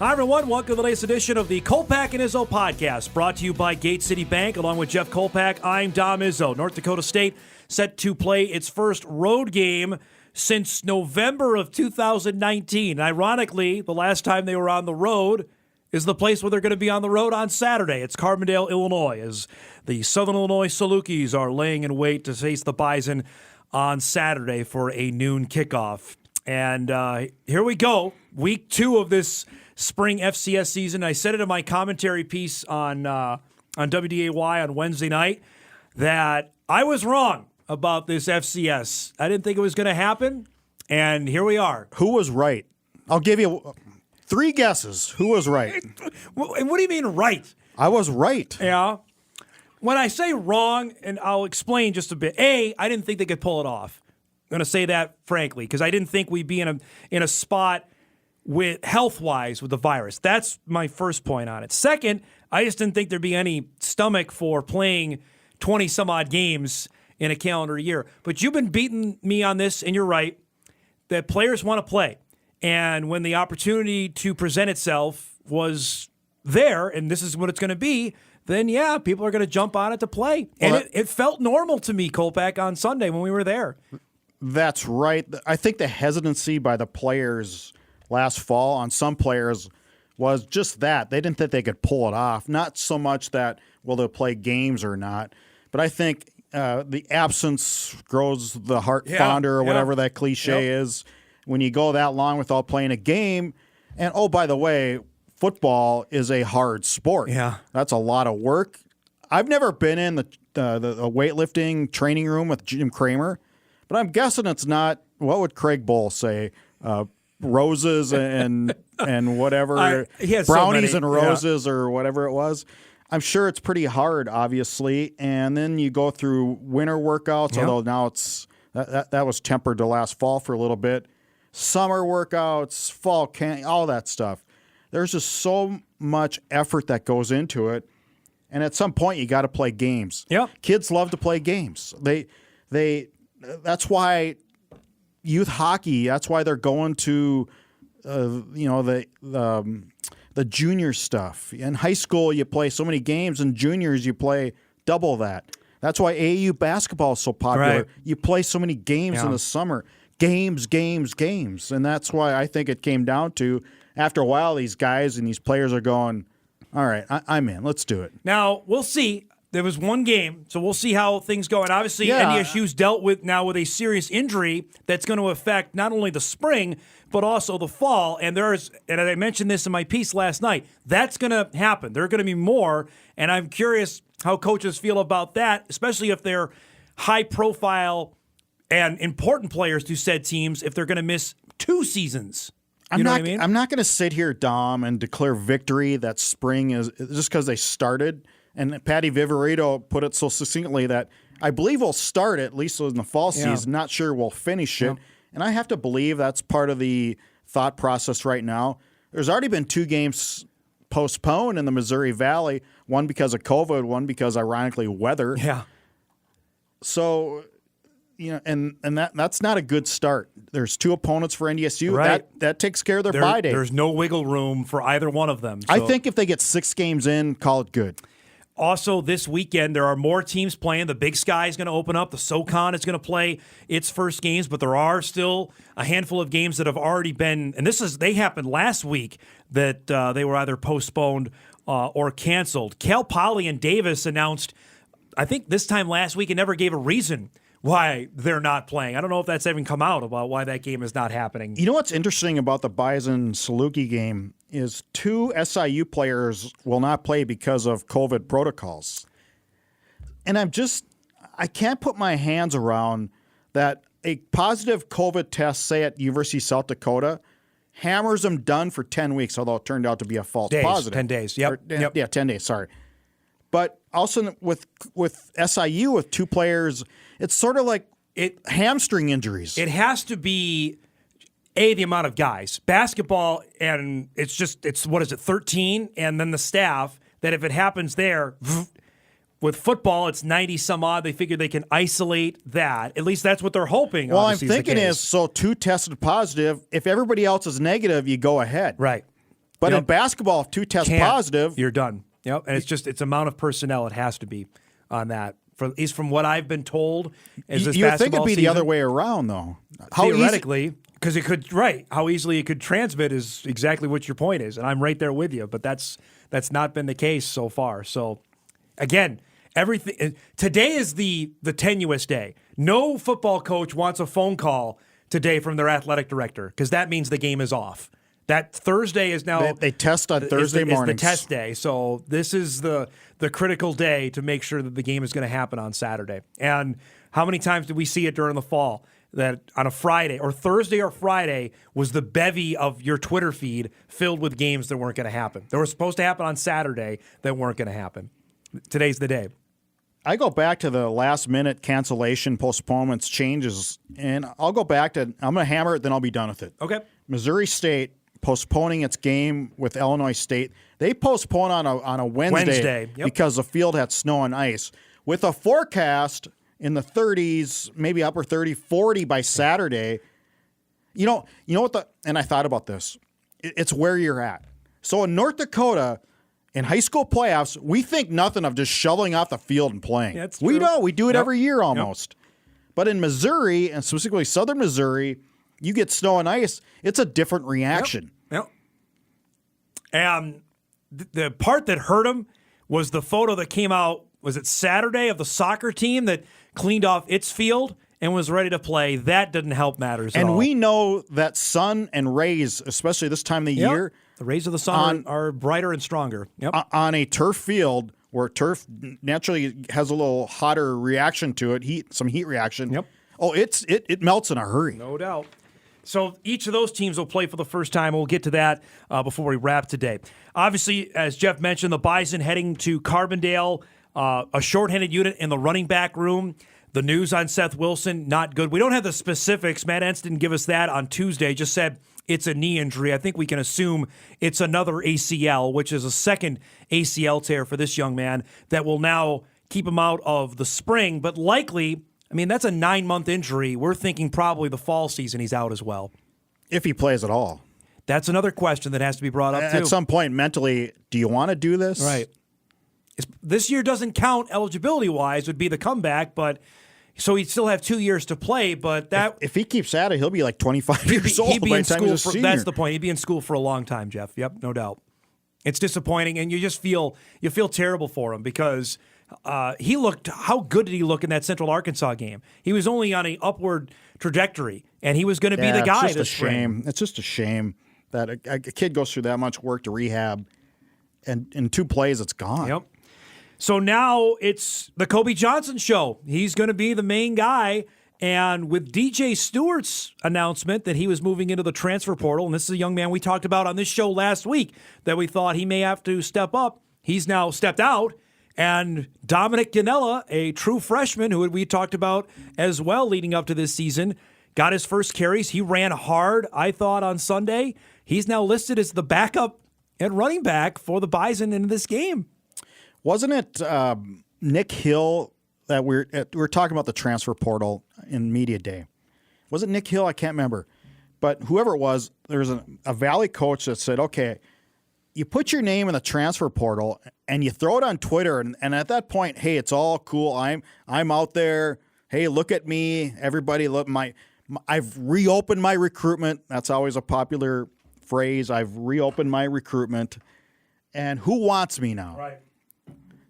Hi, everyone. Welcome to the latest edition of the Kolpack and Izzo Podcast, brought to you by Gate City Bank. Along with Jeff Kolpack, I'm Dom Izzo. North Dakota State set to play its first road game since November of 2019. Ironically, the last time they were on the road is the place where they're going to be on the road on Saturday. It's Carbondale, Illinois, as the Southern Illinois Salukis are laying in wait to face the Bison on Saturday for a noon kickoff. And here we go, week 2 of this spring FCS season. I said it in my commentary piece on WDAY on Wednesday night that I was wrong about this FCS. I didn't think it was going to happen, and here we are. Who was right? I'll give you 3 guesses. Who was right? What do you mean right? I was right. Yeah. When I say wrong, and I'll explain just a bit. A, I didn't think they could pull it off. I'm going to say that frankly, because I didn't think we'd be in a spot with health-wise with the virus. That's my first point on it. Second, I just didn't think there'd be any stomach for playing 20-some-odd games in a calendar year. But you've been beating me on this, and you're right, that players want to play. And when the opportunity to present itself was there, and this is what it's going to be, then, yeah, people are going to jump on it to play. And it felt normal to me, Kolpack, on Sunday when we were there. That's right. I think the hesitancy by the players last fall on some players was just that. They didn't think they could pull it off. Not so much that, will they play games or not, but I think the absence grows the heart fonder or whatever that cliche is. When you go that long without playing a game, and oh, by the way, football is a hard sport. Yeah. That's a lot of work. I've never been in the weightlifting training room with Jim Kramer, but I'm guessing it's not, what would Craig Bull say, roses and whatever, brownies and roses or whatever it was. I'm sure it's pretty hard, obviously. And then you go through winter workouts, although now it's that was tempered to last fall for a little bit. Summer workouts, fall camp, all that stuff. There's just so much effort that goes into it. And at some point, you got to play games. Yeah. Kids love to play games. That's why youth hockey, that's why they're going to, the junior stuff. In high school, you play so many games. In juniors, you play double that. That's why AAU basketball is so popular. Right. You play so many games in the summer. Games. And that's why I think it came down to, after a while, these guys and these players are going, all right, I'm in. Let's do it. Now, we'll see. There was one game, so we'll see how things go. And obviously, NDSU's dealt with now with a serious injury that's going to affect not only the spring, but also the fall. And I mentioned this in my piece last night, that's going to happen. There are going to be more, and I'm curious how coaches feel about that, especially if they're high-profile and important players to said teams, if they're going to miss 2 seasons. You know what I mean? I'm not going to sit here, Dom, and declare victory that spring is just because they started. And Patty Viverito put it so succinctly that I believe we'll start at least in the fall season. Not sure we'll finish it. And I have to believe that's part of the thought process right now. There's already been 2 games postponed in the Missouri Valley, one because of COVID, one because, ironically, weather. Yeah. So, and that's not a good start. There's 2 opponents for NDSU. Right. That takes care of their bye day. There's no wiggle room for either one of them. So. I think if they get 6 games in, call it good. Also, this weekend, there are more teams playing. The Big Sky is going to open up. The SoCon is going to play its first games, but there are still a handful of games that have already been, and they happened last week, that they were either postponed or canceled. Cal Poly and Davis announced, I think this time last week, and never gave a reason why they're not playing. I don't know if that's even come out about why that game is not happening. You know what's interesting about the Bison-Saluki game is 2 SIU players will not play because of COVID protocols. And I can't put my hands around that a positive COVID test, say at University of South Dakota, hammers them done for 10 weeks, although it turned out to be a false positive. 10 days, yep. Yeah, 10 days, sorry. But also with SIU, with 2 players, it's sort of like hamstring injuries. It has to be, the amount of guys. Basketball, and it's 13? And then the staff, that if it happens there, with football, it's 90 some odd. They figure they can isolate that. At least that's what they're hoping. Well, I'm thinking is, so 2 tested positive. If everybody else is negative, you go ahead. Right. But in basketball, if 2 test positive, you're done. Yep, and it's amount of personnel it has to be on that. At least from what I've been told, is this you would think basketball it'd be season, the other way around, though. Theoretically, because it could, right? How easily it could transmit is exactly what your point is, and I'm right there with you. But that's not been the case so far. So, again, everything today is the tenuous day. No football coach wants a phone call today from their athletic director because that means the game is off. That Thursday is now they test on Thursday mornings. It's the test day, so this is the critical day to make sure that the game is going to happen on Saturday. And how many times did we see it during the fall that on a Friday or Thursday or Friday was the bevy of your Twitter feed filled with games that weren't going to happen? They were supposed to happen on Saturday that weren't going to happen. Today's the day. I go back to the last-minute cancellation, postponements, changes, and I'll go back to I'm going to hammer it, then I'll be done with it. Okay. Missouri State postponing its game with Illinois State. They postponed on a Wednesday yep. because the field had snow and ice. With a forecast in the 30s, maybe upper 30, 40 by Saturday. You know what and I thought about this. It's where you're at. So in North Dakota, in high school playoffs, we think nothing of just shoveling off the field and playing. That's true. We know. We do it every year Yep. almost. But in Missouri, and specifically southern Missouri, you get snow and ice, it's a different reaction. Yep. And the part that hurt him was the photo that came out, was it Saturday, of the soccer team that cleaned off its field and was ready to play. That didn't help matters at all. And we know that sun and rays, especially this time of the year. The rays of the sun are brighter and stronger. Yep. On a turf field where turf naturally has a little hotter reaction to it, some heat reaction. Yep. Oh, it melts in a hurry. No doubt. So each of those teams will play for the first time. We'll get to that before we wrap today. Obviously, as Jeff mentioned, the Bison heading to Carbondale, a shorthanded unit in the running back room. The news on Seth Wilson, not good. We don't have the specifics. Matt Entz didn't give us that on Tuesday, just said it's a knee injury. I think we can assume it's another ACL, which is a second ACL tear for this young man that will now keep him out of the spring, but likely, I mean, that's a 9-month injury. We're thinking probably the fall season he's out as well. If he plays at all. That's another question that has to be brought up, too. At some point, mentally, do you want to do this? Right. This year doesn't count eligibility-wise, would be the comeback, but so he'd still have 2 years to play, but that... If he keeps at it, he'll be like 25 years old by the time he's a senior. That's the point. He'd be in school for a long time, Jeff. Yep, no doubt. It's disappointing, and you feel terrible for him because... how good did he look in that Central Arkansas game? He was only on an upward trajectory, and he was going to be the guy this spring. It's just a shame that a kid goes through that much work to rehab, and in 2 plays, it's gone. Yep. So now it's the Kobe Johnson show. He's going to be the main guy, and with DJ Stewart's announcement that he was moving into the transfer portal, and this is a young man we talked about on this show last week that we thought he may have to step up. He's now stepped out. And Dominic Gonnella, a true freshman who we talked about as well leading up to this season, got his first carries. He ran hard, I thought, on Sunday. He's now listed as the backup at running back for the Bison in this game. Wasn't it Nick Hill that we were talking about the transfer portal in media day? Was it Nick Hill? I can't remember. But whoever it was, there was a Valley coach that said, okay, you put your name in the transfer portal and you throw it on Twitter, and at that point, hey, it's all cool. I'm out there. Hey, look at me. Everybody, look, I've reopened my recruitment. That's always a popular phrase. I've reopened my recruitment. And who wants me now? Right.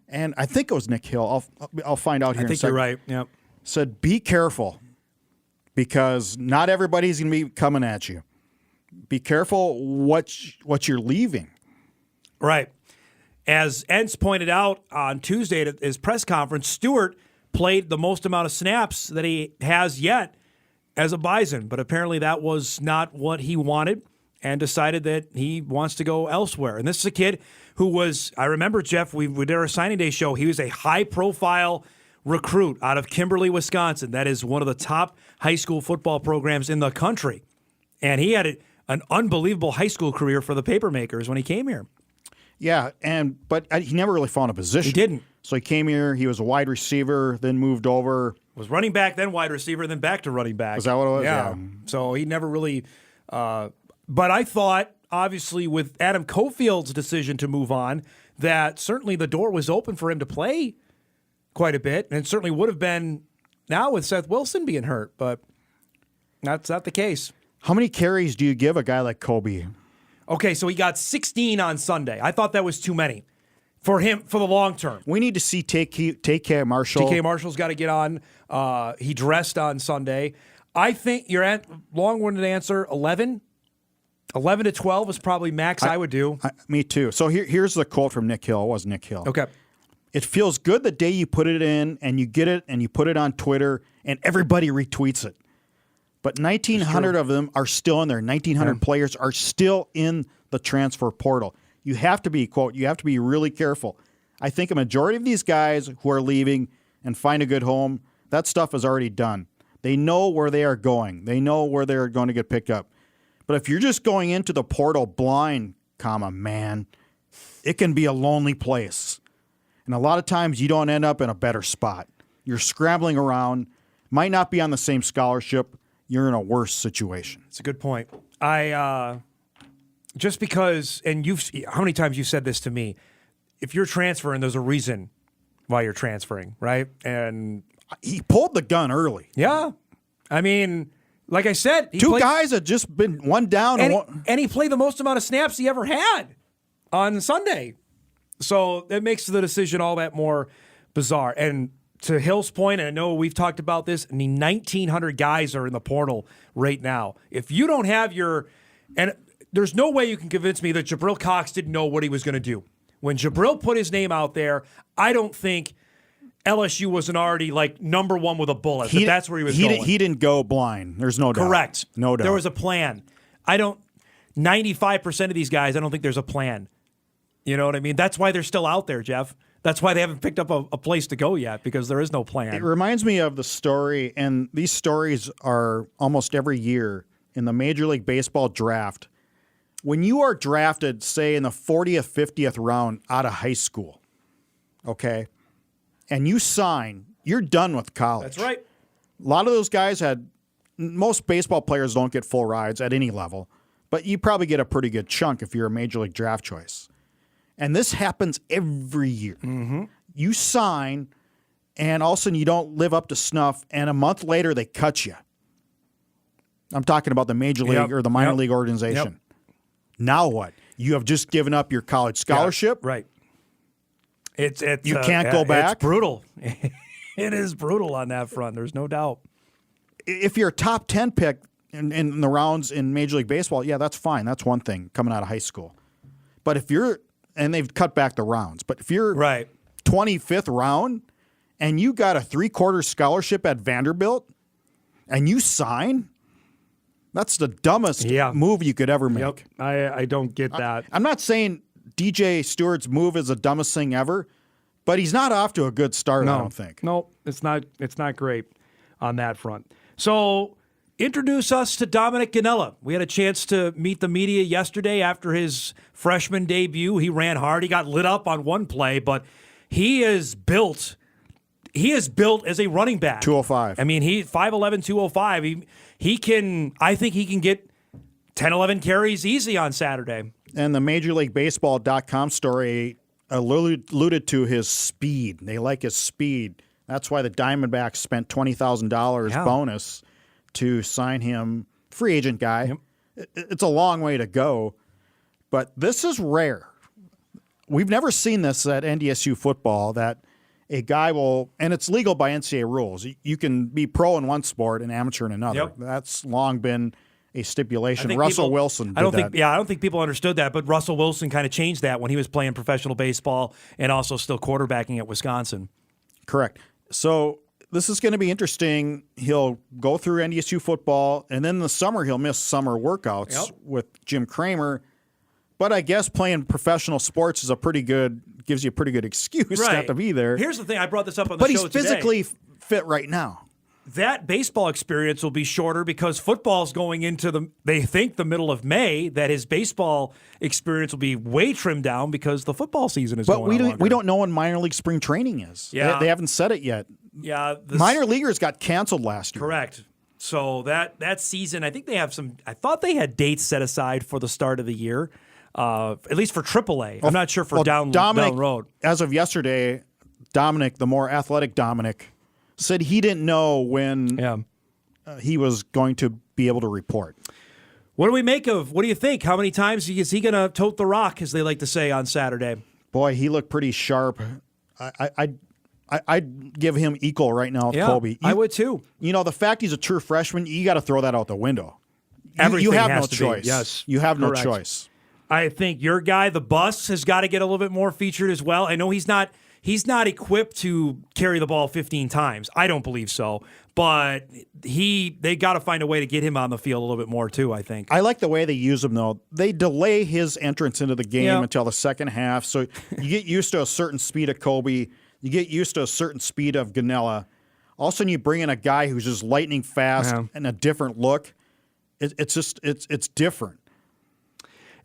And I think it was Nick Hill. I'll find out here in a second. I think you're right. Yep. Said, be careful because not everybody's going to be coming at you. Be careful what you're leaving. Right. As Entz pointed out on Tuesday at his press conference, Stewart played the most amount of snaps that he has yet as a Bison, but apparently that was not what he wanted and decided that he wants to go elsewhere. And this is a kid who was, I remember, Jeff, we did our signing day show, he was a high-profile recruit out of Kimberly, Wisconsin. That is one of the top high school football programs in the country. And he had an unbelievable high school career for the Papermakers when he came here. Yeah, but he never really found a position. He didn't. So he came here, he was a wide receiver, then moved over. Was running back, then wide receiver, then back to running back. Is that what it was? Yeah. So he never really but I thought obviously, with Adam Cofield's decision to move on, that certainly the door was open for him to play quite a bit, and it certainly would have been now with Seth Wilson being hurt, but that's not the case. How many carries do you give a guy like Kobe? Okay, so he got 16 on Sunday. I thought that was too many for him for the long term. We need to see TK Marshall. TK Marshall's got to get on. He dressed on Sunday. I think your long-winded answer, 11. 11 to 12 is probably max I would do. Me too. So here's the quote from Nick Hill. It was Nick Hill. Okay. It feels good the day you put it in and you get it and you put it on Twitter and everybody retweets it. But 1,900 of them are still in there. 1,900 players are still in the transfer portal. You have to be, quote, you have to be really careful. I think a majority of these guys who are leaving and find a good home, that stuff is already done. They know where they are going. They know where they're going to get picked up. But if you're just going into the portal blind, man, it can be a lonely place. And a lot of times you don't end up in a better spot. You're scrambling around, might not be on the same scholarship. You're in a worse situation. It's a good point. Just because, and how many times you said this to me, if you're transferring, there's a reason why you're transferring, right? And he pulled the gun early. Yeah. I mean, like I said, two guys had just been one down. And he played the most amount of snaps he ever had on Sunday. So that makes the decision all that more bizarre. And to Hill's point, and I know we've talked about this, 1,900 guys are in the portal right now. If you don't have and there's no way you can convince me that Jabril Cox didn't know what he was going to do. When Jabril put his name out there, I don't think LSU wasn't already like number one with a bullet. That's where he was going. He didn't go blind. There's no doubt. Correct. No doubt. There was a plan. 95% of these guys, I don't think there's a plan. You know what I mean? That's why they're still out there, Jeff. That's why they haven't picked up a place to go yet, because there is no plan. It reminds me of the story, and these stories are almost every year in the Major League Baseball draft. When you are drafted, say, in the 40th, 50th round out of high school, okay, and you sign, you're done with college. That's right. A lot of those guys most baseball players don't get full rides at any level, but you probably get a pretty good chunk if you're a Major League draft choice. And this happens every year. Mm-hmm. You sign, and all of a sudden you don't live up to snuff, and a month later they cut you. I'm talking about the Major League or the minor league organization. Yep. Now what? You have just given up your college scholarship? Yeah, right. You can't go back? It's brutal. It is brutal on that front. There's no doubt. If you're a top 10 pick in the rounds in Major League Baseball, yeah, that's fine. That's one thing coming out of high school. But if you're and they've cut back the rounds. But if you're 25th round and you got a 3/4 scholarship at Vanderbilt and you sign, that's the dumbest move you could ever make. Yep. I don't get that. I'm not saying DJ Stewart's move is the dumbest thing ever, but he's not off to a good start, I don't think. No, it's not great on that front. So introduce us to Dominic Gonnella. We had a chance to meet the media yesterday after his freshman debut. He ran hard. He got lit up on one play, but he is built as a running back. 205. I mean, 5'11", 205. He can, I think he can get 10, 11 carries easy on Saturday. And the MajorLeagueBaseball.com story alluded to his speed. They like his speed. That's why the Diamondbacks spent $20,000 bonus to sign him, free agent guy. Yep. It's a long way to go, but this is rare. We've never seen this at NDSU football, that a guy will, and it's legal by NCAA rules. You can be pro in one sport and amateur in another. Yep. That's long been a stipulation. Russell Wilson did that. I don't think people understood that, but Russell Wilson kind of changed that when he was playing professional baseball and also still quarterbacking at Wisconsin. Correct. So this is going to be interesting. He'll go through NDSU football, and then in the summer he'll miss summer workouts with Jim Kramer. But I guess playing professional sports gives you a pretty good excuse not to be there. Here's the thing. I brought this up on the show today. But he's physically fit right now. That baseball experience will be shorter because football's going into the middle of May, that his baseball experience will be way trimmed down because the football season is going on longer. We don't know when minor league spring training is. Yeah. They haven't said it yet. Yeah. Minor leaguers got canceled last year. Correct. So that season, I think they have some. I thought they had dates set aside for the start of the year, at least for AAA. I'm not sure for down the road. As of yesterday, Dominic, the more athletic Dominic, said he didn't know when he was going to be able to report. What do we make of? What do you think? How many times is he going to tote the rock, as they like to say on Saturday? Boy, he looked pretty sharp. I'd give him equal right now with Kobe. I would too. You know, the fact he's a true freshman, you got to throw that out the window. Everything you have has no to choice. Be. Yes, you have correct. no choice. I think your guy, the Bus, has got to get a little bit more featured as well. I know he's not equipped to carry the ball 15 times. I don't believe so. But they got to find a way to get him on the field a little bit more too, I think. I like the way they use him, though. They delay his entrance into the game until the second half. So you get used to a certain speed of Kobe. You get used to a certain speed of Gonnella. All of a sudden, you bring in a guy who's just lightning fast and a different look. It's different.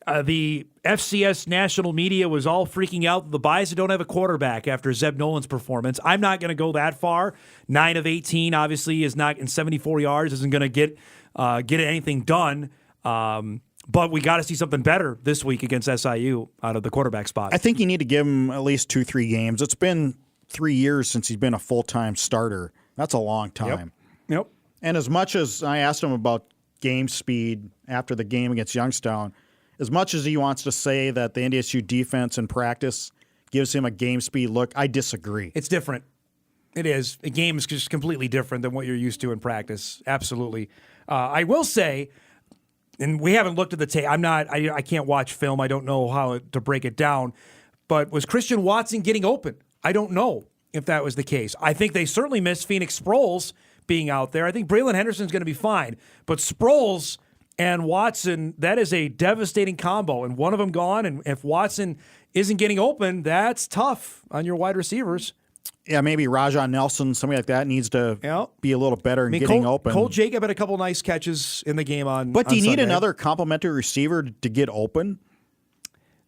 The FCS national media was all freaking out that the Bison don't have a quarterback after Zeb Nolan's performance. I'm not going to go that far. 9 of 18 obviously is not in 74 yards, isn't going to get anything done. But we got to see something better this week against SIU out of the quarterback spot. I think you need to give him at least 2-3 games. It's been 3 years since he's been a full-time starter. That's a long time. Yep. And as much as I asked him about game speed after the game against Youngstown, as much as he wants to say that the NDSU defense in practice gives him a game speed look, I disagree. It's different. It is. A game is just completely different than what you're used to in practice. Absolutely. I will say, and we haven't looked at the tape. I can't watch film. I don't know how to break it down. But was Christian Watson getting open? I don't know if that was the case. I think they certainly missed Phoenix Sproles being out there. I think Braylon Henderson's going to be fine. But Sproles and Watson, that is a devastating combo. And one of them gone, and if Watson isn't getting open, that's tough on your wide receivers. Yeah, maybe Rajon Nelson, somebody like that, needs to be a little better in getting open. Cole Jacob had a couple nice catches in the game on But do you need Sunday. another complimentary receiver to get open?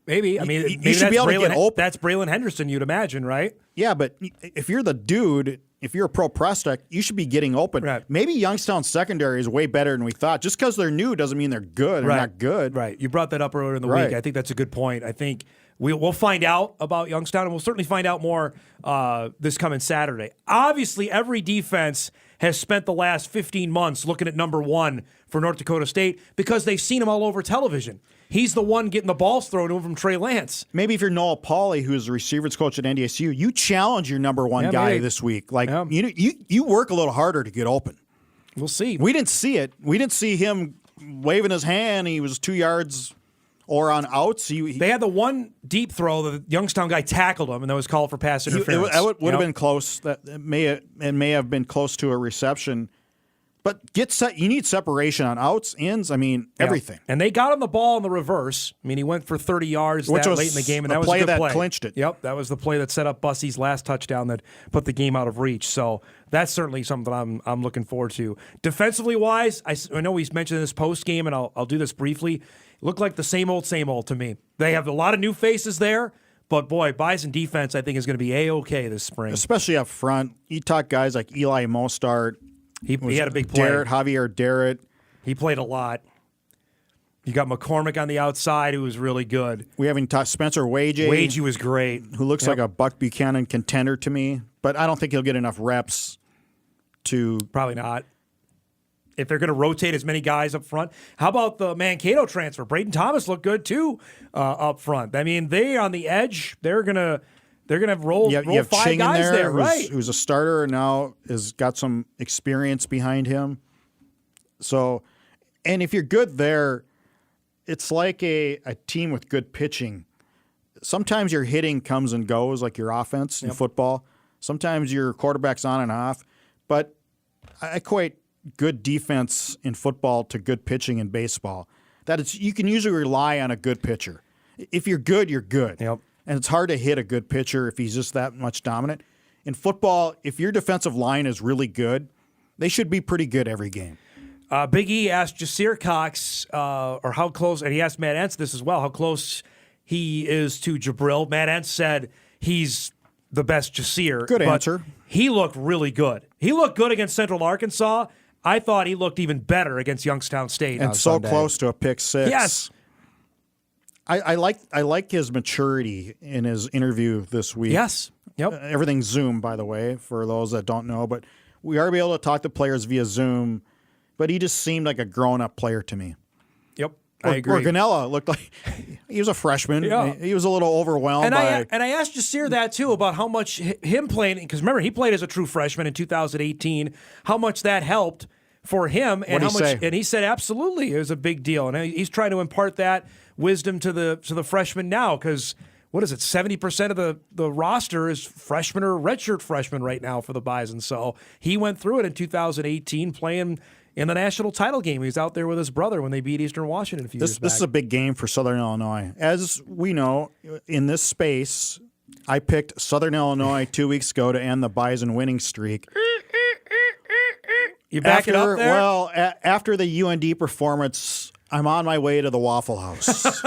Maybe. I mean, you should be able to get open. That's Braylon Henderson, you'd imagine, right? Yeah, but if you're the dude, if you're a pro prospect, you should be getting open. Right. Maybe Youngstown secondary is way better than we thought. Just because they're new doesn't mean they're good. They're not good. Right. You brought that up earlier in the week. I think that's a good point. I think we'll find out about Youngstown, and we'll certainly find out more this coming Saturday. Obviously, every defense has spent the last 15 months looking at number one for North Dakota State because they've seen him all over television. He's the one getting the balls thrown to him from Trey Lance. Maybe if you're Noah Pauley, who's the receivers coach at NDSU, you challenge your number one guy this week. Like you work a little harder to get open. We'll see. We didn't see it. We didn't see him waving his hand. He was 2 yards or on outs. They had the one deep throw. The Youngstown guy tackled him, and that was called for pass interference. It would have been close. It may have been close to a reception. But you need separation on outs, ins, everything. And they got him the ball in the reverse. I mean, he went for 30 yards late in the game, and that was a good play. That clinched it. Yep, that was the play that set up Bussey's last touchdown that put the game out of reach. So that's certainly something I'm looking forward to. Defensively wise, I know he's mentioned this post game, and I'll do this briefly. Look like the same old to me. They have a lot of new faces there. But, boy, Bison defense, I think, is going to be A-OK this spring. Especially up front. You talk guys like Eli Mostart. He had a big play. Javier Darrett. He played a lot. You got McCormick on the outside, who was really good. We haven't talked Spencer Wagey. Wagey was great. Who looks like a Buck Buchanan contender to me. But I don't think he'll get enough reps to... Probably not. If they're going to rotate as many guys up front. How about the Mankato transfer? Braden Thomas looked good, too, up front. I mean, they on the edge, they're going to roll you have 5 Ching guys in there, right? Who's a starter and now has got some experience behind him. So, and if you're good there, it's like a team with good pitching. Sometimes your hitting comes and goes, like your offense in football. Sometimes your quarterback's on and off. But I equate good defense in football to good pitching in baseball. You can usually rely on a good pitcher. If you're good, you're good. Yep. And it's hard to hit a good pitcher if he's just that much dominant. In football, if your defensive line is really good, they should be pretty good every game. Big E asked Jasir Cox, or how close, and he asked Matt Entz this as well, how close he is to Jabril. Matt Entz said he's the best Jasir. Good answer. He looked really good. He looked good against Central Arkansas, I thought he looked even better against Youngstown State and on so Sunday. close to a pick six. Yes. I like his maturity in his interview this week. Yes. Yep. Everything's Zoom, by the way, for those that don't know. But we are able to talk to players via Zoom. But he just seemed like a grown-up player to me. Yep. I agree. Or Gonnella looked like he was a freshman. Yeah. He was a little overwhelmed. And I asked Jasir that, too, about how much him playing, because remember, he played as a true freshman in 2018, how much that helped for him. And What'd he say? And he said, absolutely, it was a big deal. And he's trying to impart that wisdom to the freshmen now, because what is it, 70% of the roster is freshmen or redshirt freshmen right now for the Bison. So he went through it in 2018 playing in the national title game. He was out there with his brother when they beat Eastern Washington a few years back. This is a big game for Southern Illinois. As we know, in this space, I picked Southern Illinois 2 weeks ago to end the Bison winning streak. You back it up there? Well, after the UND performance, I'm on my way to the Waffle House.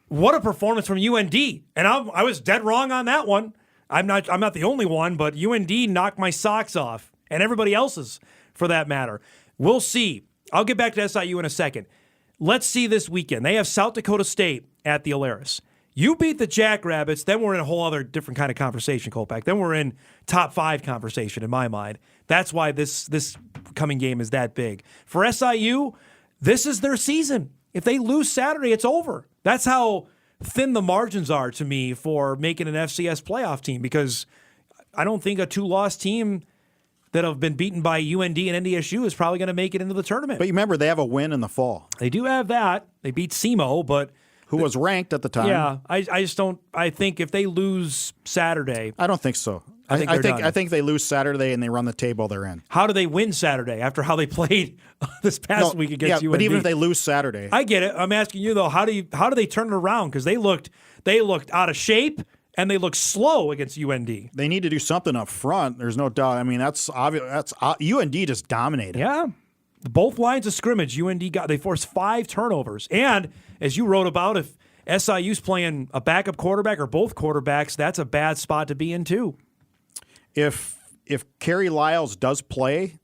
What a performance from UND. And I was dead wrong on that one. I'm not the only one, but UND knocked my socks off, and everybody else's for that matter. We'll see. I'll get back to SIU in a second. Let's see this weekend. They have South Dakota State at the Alaris. You beat the Jackrabbits, then we're in a whole other different kind of conversation, Kolpack. Then we're in top 5 conversation in my mind. That's why this coming game is that big. For SIU, this is their season. If they lose Saturday, it's over. That's how thin the margins are to me for making an FCS playoff team, because I don't think a 2-loss team that have been beaten by UND and NDSU is probably going to make it into the tournament. But you remember, they have a win in the fall. They do have that. They beat SEMO, but who was ranked at the time. Yeah, I just don't. I think if they lose Saturday, I don't think so. I think they lose Saturday and they run the table they're in. How do they win Saturday after how they played this past week against UND? But even if they lose Saturday, I get it. I'm asking you though, how do they turn it around? Because they looked out of shape and they looked slow against UND. They need to do something up front. There's no doubt. I mean, that's obvious. That's UND just dominated. Yeah. Both lines of scrimmage, they forced 5 turnovers. And as you wrote about, if SIU's playing a backup quarterback or both quarterbacks, that's a bad spot to be in too. If Kerry Lyles does play,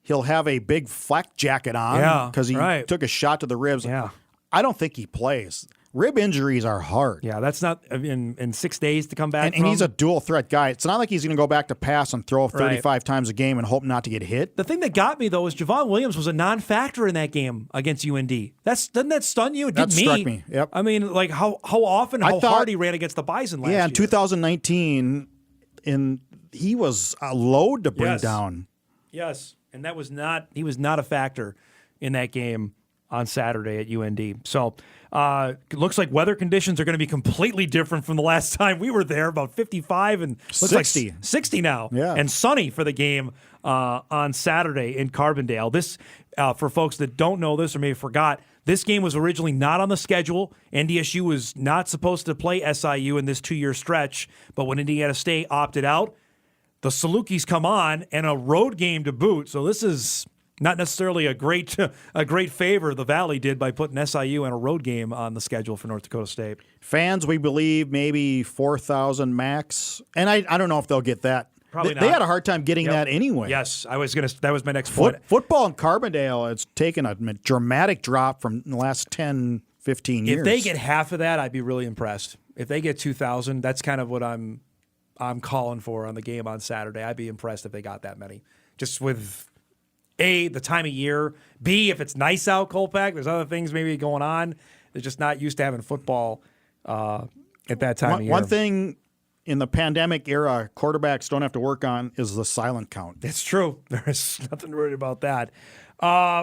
he'll have a big flak jacket on because he took a shot to the ribs. Yeah. I don't think he plays. Rib injuries are hard. Yeah, that's not in 6 days to come back and he's a dual threat guy. It's not like he's going to go back to pass and throw 35 times a game and hope not to get hit. The thing that got me, though, is Javon Williams was a non-factor in that game against UND. Doesn't that stun you? It did that struck me. Yep. I mean, like how often, how hard he ran against the Bison last year. Yeah, in 2019, he was a load to bring down. Yes, and he was not a factor in that game on Saturday at UND. So it looks like weather conditions are going to be completely different from the last time we were there, about 55 and 60. Like 60 now, yeah. And sunny for the game on Saturday in Carbondale. This, for folks that don't know this or maybe forgot, this game was originally not on the schedule. NDSU was not supposed to play SIU in this 2-year stretch, but when Indiana State opted out, the Salukis come on and a road game to boot. So this is not necessarily a great favor the Valley did by putting SIU and a road game on the schedule for North Dakota State. Fans, we believe maybe 4,000 max, and I don't know if they'll get that. Probably not. They had a hard time getting that anyway. Yes, that was my next point. Football in Carbondale has taken a dramatic drop from the last 10, 15 years. If they get half of that, I'd be really impressed. If they get 2,000, that's kind of what I'm calling for on the game on Saturday. I'd be impressed if they got that many. Just with A, the time of year. B, if it's nice out, Kolpack, there's other things maybe going on. They're just not used to having football at that time of year. One thing in the pandemic era quarterbacks don't have to work on is the silent count. It's true. There's nothing worried about that.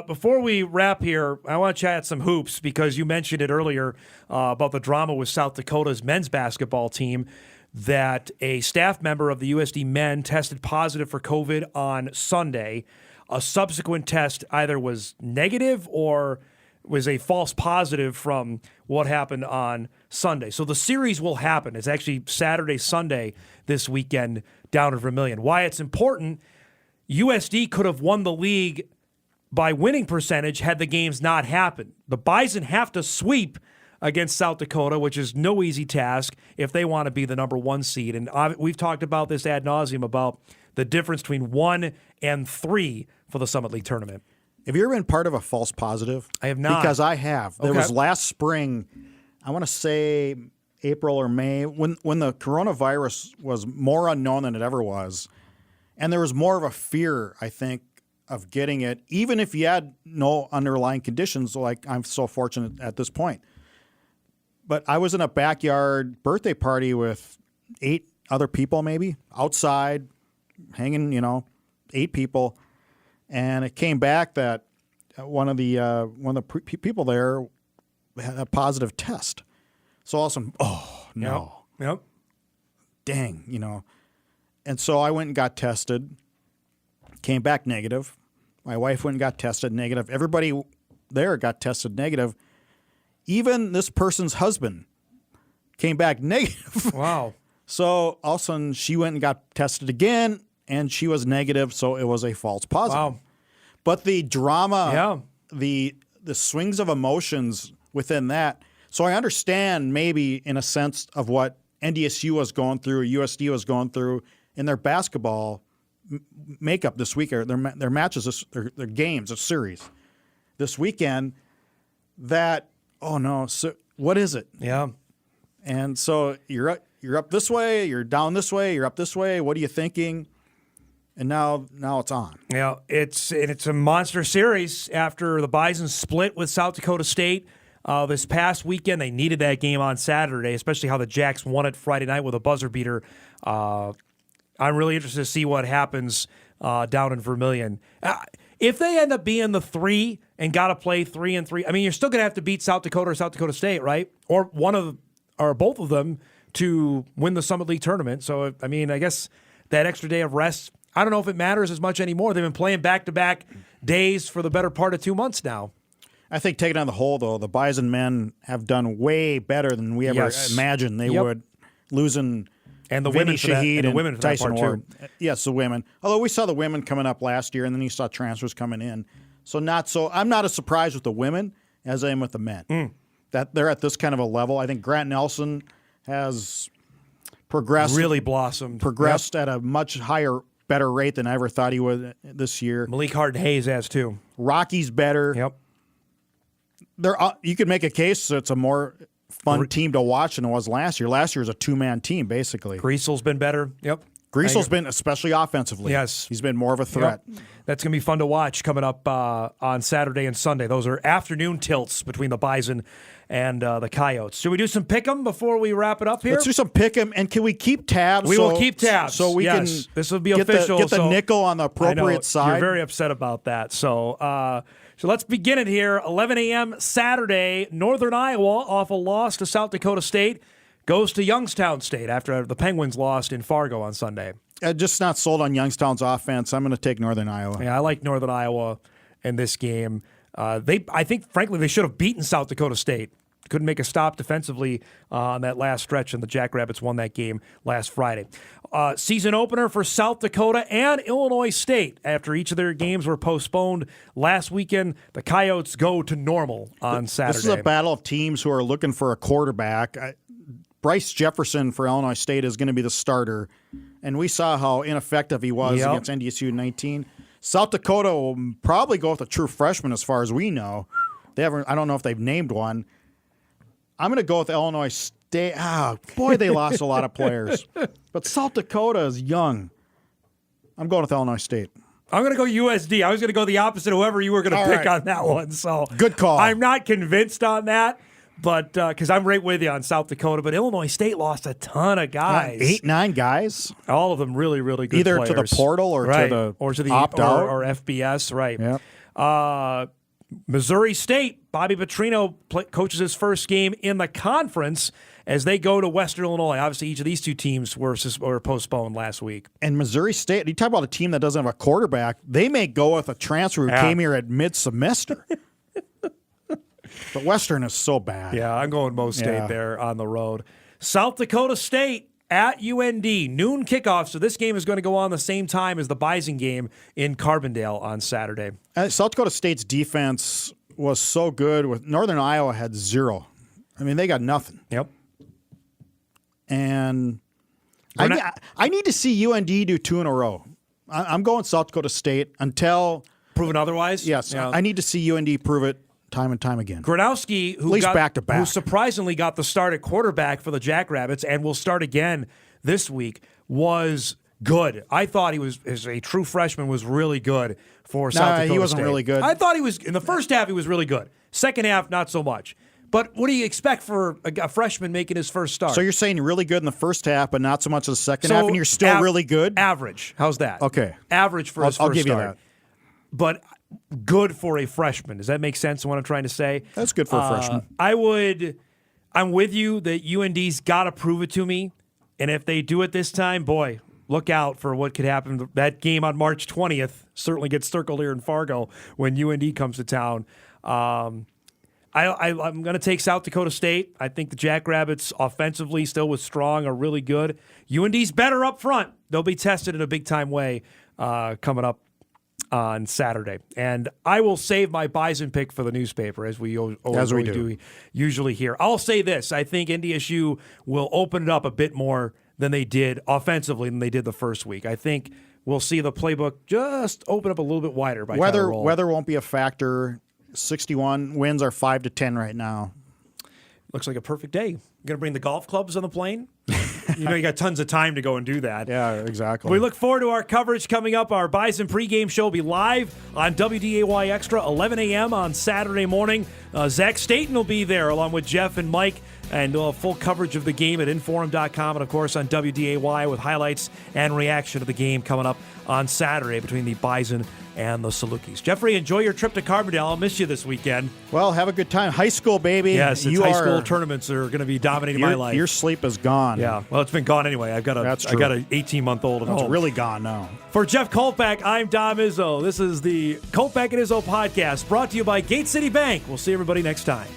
Before we wrap here, I want to chat some hoops because you mentioned it earlier about the drama with South Dakota's men's basketball team, that a staff member of the USD men tested positive for COVID on Sunday. A subsequent test either was negative or was a false positive from what happened on Sunday. So the series will happen. It's actually Saturday, Sunday this weekend down in Vermilion. Why it's important, USD could have won the league by winning percentage had the games not happened. The Bison have to sweep against South Dakota, which is no easy task if they want to be the number 1 seed. And we've talked about this ad nauseum about the difference between 1 and 3 for the Summit League tournament. Have you ever been part of a false positive? I have not. Because I have. There was last spring, I want to say April or May, when the coronavirus was more unknown than it ever was. And there was more of a fear, I think, of getting it, even if you had no underlying conditions, like I'm so fortunate at this point. But I was in a backyard birthday party with 8 other people, maybe, outside, hanging, 8 people. And it came back that one of the people there had a positive test. So awesome. Oh, no. Yep. Dang, And so I went and got tested. Came back negative. My wife went and got tested negative. Everybody there got tested negative. Even this person's husband came back negative. Wow. So all of a sudden she went and got tested again, and she was negative, so it was a false positive. Wow. But the drama, the swings of emotions within that. So I understand maybe in a sense of what NDSU was going through, USD was going through in their basketball makeup this week, or their matches, their games, a series this weekend. That so what is it? Yeah, and so you're up this way, you're down this way, you're up this way. What are you thinking? And now it's on. Yeah, it's a monster series after the Bison split with South Dakota State this past weekend. They needed that game on Saturday, especially how the Jacks won it Friday night with a buzzer beater. I'm really interested to see what happens down in Vermilion. If they end up being the 3 and got to play 3 and 3, I mean, you're still going to have to beat South Dakota or South Dakota State, right? Or both of them to win the Summit League tournament. So, I mean, I guess that extra day of rest, I don't know if it matters as much anymore. They've been playing back-to-back days for the better part of 2 months now. I think taking on the whole, though, the Bison men have done way better than we ever imagined they would, losing and the Vinny women Shahid and the women for Tyson that part Ward. too. Yes, the women. Although we saw the women coming up last year, and then you saw transfers coming in. So I'm not as surprised with the women as I am with the men. That they're at this kind of a level. I think Grant Nelson has progressed. Really blossomed. Progressed at a much higher, better rate than I ever thought he would this year. Malik Harden-Hayes has too. Rocky's better. Yep. You could make a case that it's a more fun team to watch than it was last year. Last year was a 2-man team, basically. Griesel's been better. Yep. Griesel's been, especially offensively. Yes. He's been more of a threat. Yep. That's going to be fun to watch coming up on Saturday and Sunday. Those are afternoon tilts between the Bison and the Coyotes. Should we do some pick'em before we wrap it up here? Let's do some pick'em, and can we keep tabs? We will keep tabs. So we can this will be get official. Get the nickel on the appropriate side. You're very upset about that. So let's begin it here. 11 a.m. Saturday, Northern Iowa off a loss to South Dakota State goes to Youngstown State after the Penguins lost in Fargo on Sunday. Just not sold on Youngstown's offense. I'm going to take Northern Iowa. Yeah, I like Northern Iowa in this game. I think, frankly, they should have beaten South Dakota State. Couldn't make a stop defensively on that last stretch, and the Jackrabbits won that game last Friday. Season opener for South Dakota and Illinois State. After each of their games were postponed last weekend, the Coyotes go to normal on Saturday. This is a battle of teams who are looking for a quarterback. Bryce Jefferson for Illinois State is going to be the starter, and we saw how ineffective he was against NDSU 19. South Dakota will probably go with a true freshman as far as we know. I don't know if they've named one. I'm going to go with Illinois State. Boy, they lost a lot of players. But South Dakota is young. I'm going with Illinois State. I'm going to go USD. I was going to go the opposite of whoever you were going to pick on that one. So good call. I'm not convinced on that, but because I'm right with you on South Dakota. But Illinois State lost a ton of guys. 8-9 guys. All of them really, really good Either players. to the portal or to the opt-out. Or FBS, right. Yep. Missouri State, Bobby Petrino coaches his first game in the conference as they go to Western Illinois. Obviously, each of these two teams were postponed last week. And Missouri State, you talk about a team that doesn't have a quarterback, they may go with a transfer who came here at mid-semester. But Western is so bad. Yeah, I'm going Mo State there on the road. South Dakota State at UND, noon kickoff. So this game is going to go on the same time as the Bison game in Carbondale on Saturday. South Dakota State's defense was so good. With Northern Iowa had 0. I mean, they got nothing. Yep. And I need to see UND do 2 in a row. I'm going South Dakota State until proven otherwise. Yes, I need to see UND prove it time and time again. Gronowski, who at least back to back, who surprisingly got the start at quarterback for the Jackrabbits and will start again this week, was good. I thought he was, as a true freshman, was really good for South Dakota State. He wasn't really good. I thought he was, in the first half, he was really good. Second half, not so much. But what do you expect for a freshman making his first start? So you're saying really good in the first half, but not so much in the second half, and you're still really good? Average. How's that? Okay. Average for his first start. I'll give you that. But good for a freshman. Does that make sense in what I'm trying to say? That's good for a freshman. I'm with you that UND's got to prove it to me. And if they do it this time, boy, look out for what could happen. That game on March 20th certainly gets circled here in Fargo when UND comes to town. I'm going to take South Dakota State. I think the Jackrabbits offensively still was strong, are really good. UND's better up front. They'll be tested in a big-time way coming up on Saturday. And I will save my Bison pick for the newspaper, as we do usually here. I'll say this. I think NDSU will open it up a bit more than they did offensively than they did the first week. I think we'll see the playbook just open up a little bit wider by weather won't be a factor. 61 winds are 5-10 right now. Looks like a perfect day. You going to bring the golf clubs on the plane? You got tons of time to go and do that. Yeah, exactly. We look forward to our coverage coming up. Our Bison pregame show will be live on WDAY Extra, 11 a.m. on Saturday morning. Zach Staten will be there along with Jeff and Mike, and full coverage of the game at Inforum.com and, of course, on WDAY with highlights and reaction to the game coming up on Saturday between the Bison and the Salukis. Jeffrey, enjoy your trip to Carbondale. I'll miss you this weekend. Well, have a good time. High school, baby. Yes, high school tournaments are going to be dominating my life. Your sleep is gone. Yeah, well, it's been gone anyway. I got an 18-month-old at home. It's really gone now. For Jeff Kolpack, I'm Dom Izzo. This is the Kolpack and Izzo Podcast, brought to you by Gate City Bank. We'll see everybody next time.